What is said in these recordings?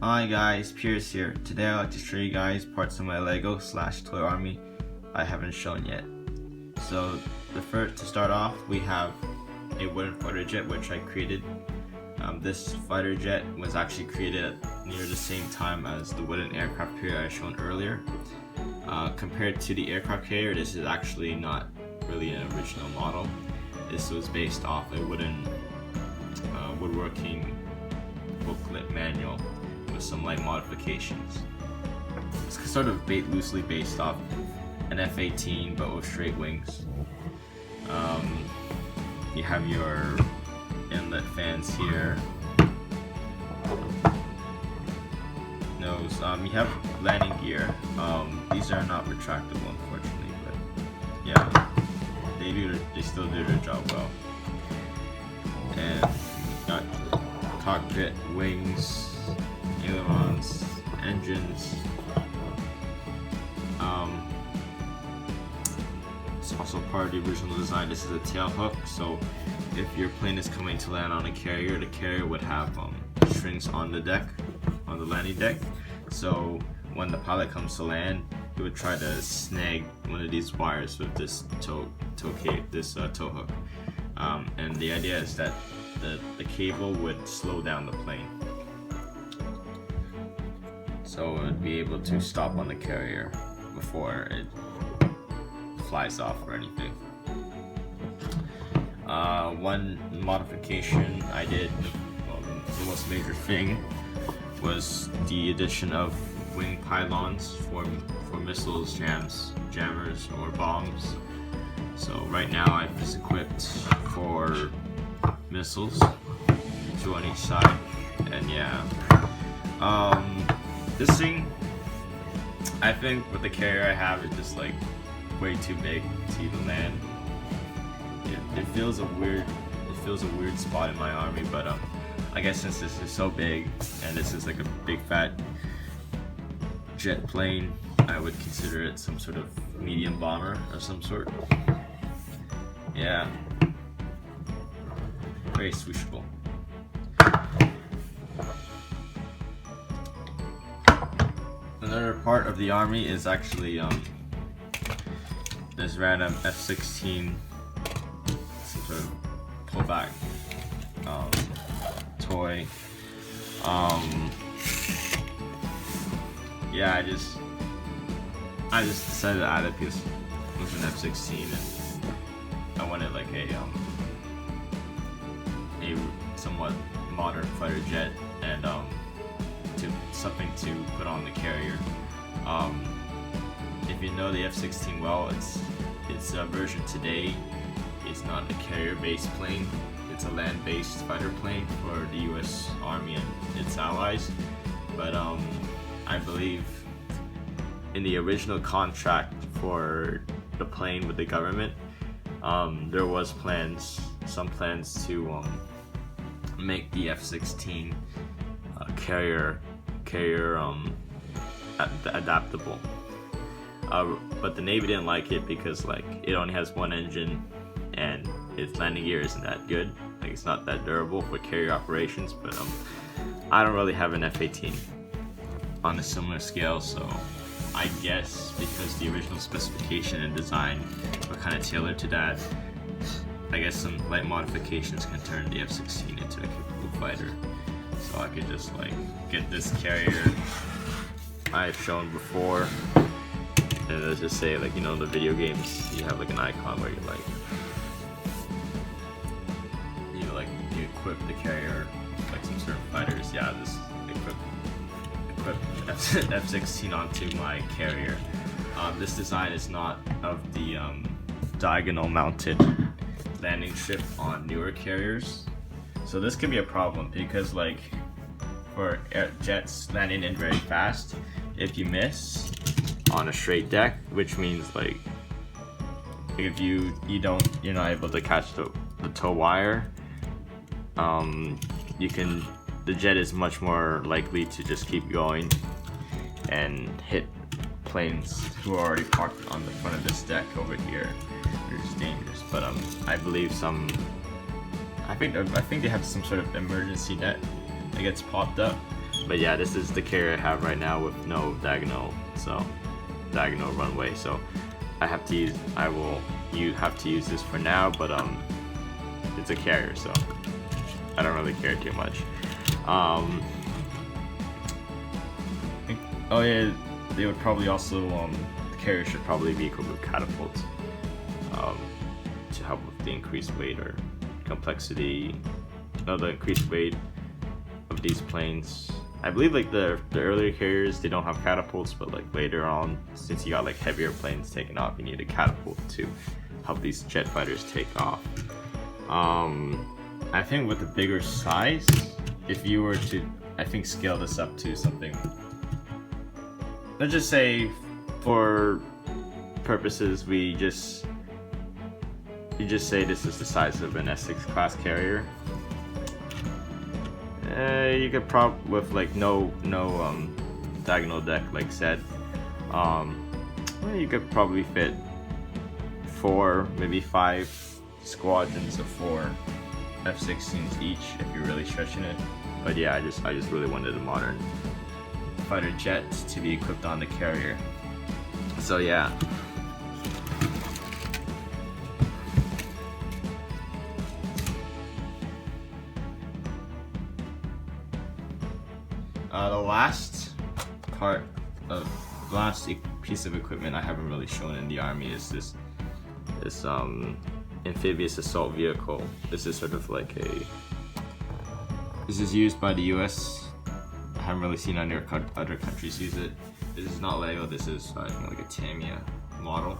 Hi guys, Pierce here. Today I'd like to show you guys parts of my Lego / toy army I haven't shown yet. So to start off, we have a wooden fighter jet which I created. This fighter jet was actually created at near the same time as the wooden aircraft carrier I shown earlier. Compared to the aircraft carrier, this is actually not really an original model. This was based off a wooden woodworking booklet manual with some light modifications. It's sort of loosely based off an F-18 but with straight wings. You have your inlet fans here. Nose. You have landing gear. These are not retractable, unfortunately, but yeah, they still do their job well. And got cockpit, wings, ailerons, engines. It's also part of the original design. This is a tail hook, so if your plane is coming to land on a carrier, the carrier would have strings on the deck, on the landing deck. So when the pilot comes to land, he would try to snag one of these wires with this tow hook. And the idea is that the cable would slow down the plane, so it would be able to stop on the carrier before it flies off or anything. One modification I did, the most major thing, was the addition of wing pylons for missiles, jammers, or bombs. So right now I've just equipped 4 missiles, 2 on each side, and yeah. This thing, I think with the carrier I have, is just like way too big to even land. It feels a weird spot in my army, but I guess since this is so big and this is like a big fat jet plane, I would consider it some sort of medium bomber of some sort. Yeah, very swooshable. Another part of the army is actually this random F-16 some sort of pullback toy. Yeah, I just decided to add it because it was an F-16 and I wanted like a somewhat modern fighter jet and something to put on the carrier. If you know the F-16 well, its version today is not a carrier-based plane. It's a land-based fighter plane for the U.S. Army and its allies. But I believe in the original contract for the plane with the government, there was some plans to make the F-16 carrier adaptable. But the Navy didn't like it because it only has 1 engine and its landing gear isn't that good. It's not that durable for carrier operations. But I don't really have an F-18 on a similar scale, so I guess because the original specification and design were kind of tailored to that, I guess some light modifications can turn the F-16 into a capable fighter. So I could just get this carrier I've shown before, and let's just say the video games, you have an icon where you equip the carrier some certain fighters. Yeah, just equip F-16 onto my carrier. This design is not of the diagonal mounted landing strip on newer carriers, so this can be a problem because for jets landing in very fast, if you miss on a straight deck, which means if you're not able to catch the tow wire, the jet is much more likely to just keep going and hit planes who are already parked on the front of this deck over here, which is dangerous. But I believe I think they have some sort of emergency net that gets popped up But yeah, this is the carrier I have right now with no diagonal runway. So I have to use have to use this for now, but it's a carrier, so I don't really care too much. Oh yeah, they would probably also the carrier should probably be equipped with catapults to help with the increased weight or complexity. No, the increased weight of these planes. I believe like the earlier carriers, they don't have catapults, but like later on, since you got like heavier planes taking off, you need a catapult to help these jet fighters take off. I think with the bigger size, if you were to, I think, scale this up to something, let's just say for purposes, you just say this is the size of an Essex class carrier. You could with like no diagonal deck, like said, you could probably fit 4, maybe 5 squadrons of 4 F-16s each if you're really stretching it. But yeah, I just really wanted a modern fighter jet to be equipped on the carrier. So yeah. The last piece of equipment I haven't really shown in the army is this amphibious assault vehicle. This is sort of like this is used by the US. I haven't really seen other countries use it. This is not Lego, this is like a Tamiya model.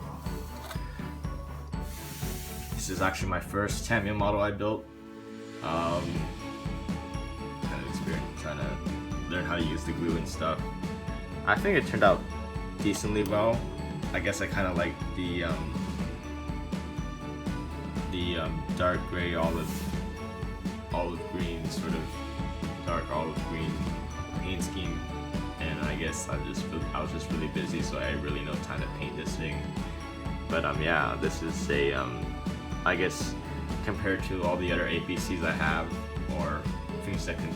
This is actually my first Tamiya model I built. Kind of experience trying to learn how to use the glue and stuff. I think it turned out decently well. I guess I kind of like the dark gray olive green, sort of dark olive green paint scheme, and I guess I was just really busy, so I had really no time to paint this thing. But yeah, this is I guess compared to all the other APCs I have, or things that can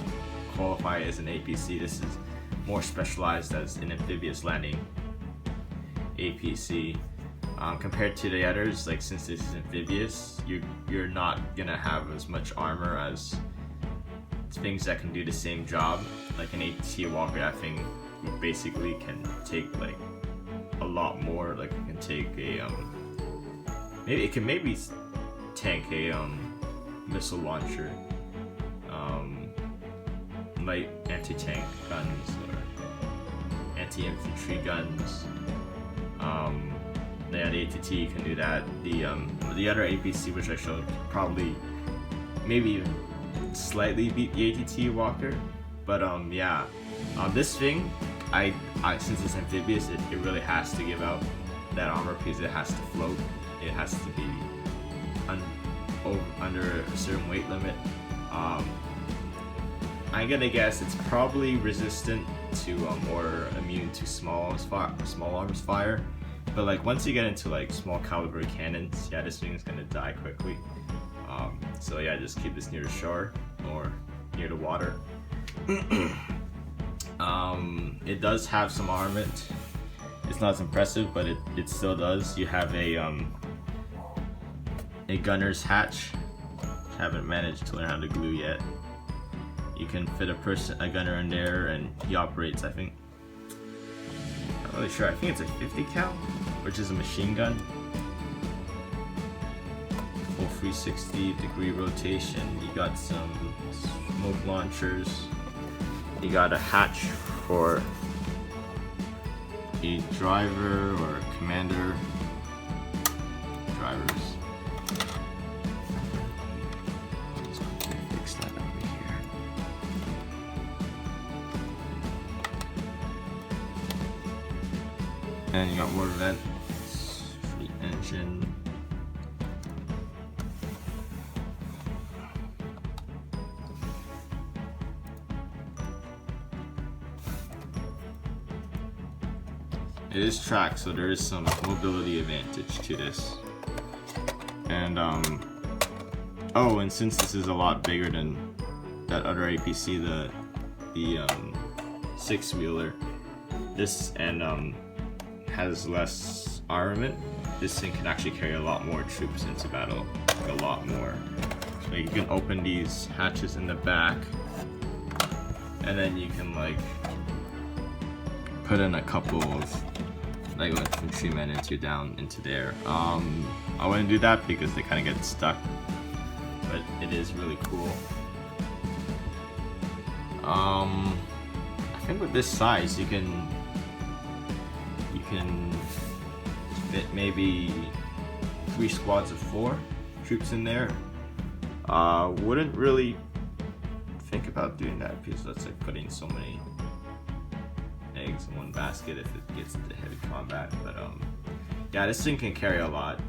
qualify as an APC, this is more specialized as an amphibious landing APC. Compared to the others, like since this is amphibious, you're not gonna have as much armor as things that can do the same job. Like an AT Walker, I think basically can take like a lot more. Like it can take a maybe tank a missile launcher, light anti-tank guns or anti-infantry guns. Yeah, the ATT can do that. The other APC which I showed probably maybe even slightly beat the ATT Walker, but yeah, this thing, I since it's amphibious, it really has to give out that armor because it has to float. It has to be under a certain weight limit. I'm gonna guess it's probably resistant to or immune to small arms fire. But like once you get into like small caliber cannons, yeah, this thing is gonna die quickly. So yeah, just keep this near the shore or near the water. It does have some armament. It's not as impressive, but it still does. You have a gunner's hatch. Haven't managed to learn how to glue yet. You can fit a gunner in there, and he operates, I think. Not really sure. I think it's a 50 cal, which is a machine gun. Full 360-degree rotation. You got some smoke launchers. You got a hatch for a driver or a commander. Drivers. Just quickly fix that over here. And you got water vents, free engine. It is tracked, so there is some mobility advantage to this. And oh, and since this is a lot bigger than that other APC, the 6-wheeler. This and has less armament. This thing can actually carry a lot more troops into battle, like a lot more. So you can open these hatches in the back, and then you can like put in a couple of like infantrymen into there. I wouldn't do that because they kind of get stuck, but it is really cool. I think with this size you can fit maybe 3 squads of 4 troops in there. Wouldn't really think about doing that because that's like putting so many eggs in one basket if it gets into heavy combat. But yeah, this thing can carry a lot.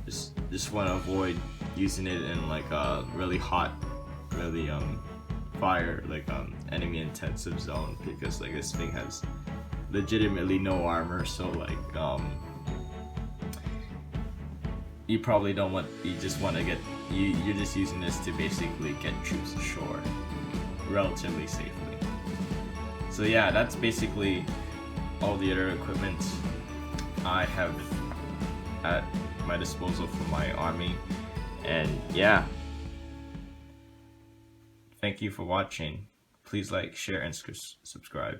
Just want to avoid using it in like a really hot, really fire, like enemy intensive zone, because like this thing has legitimately no armor. So like you probably don't want, you just want to get, you're just using this to basically get troops ashore relatively safely. So yeah, that's basically all the other equipment I have at my disposal for my army. And yeah, thank you for watching. Please like, share, and subscribe.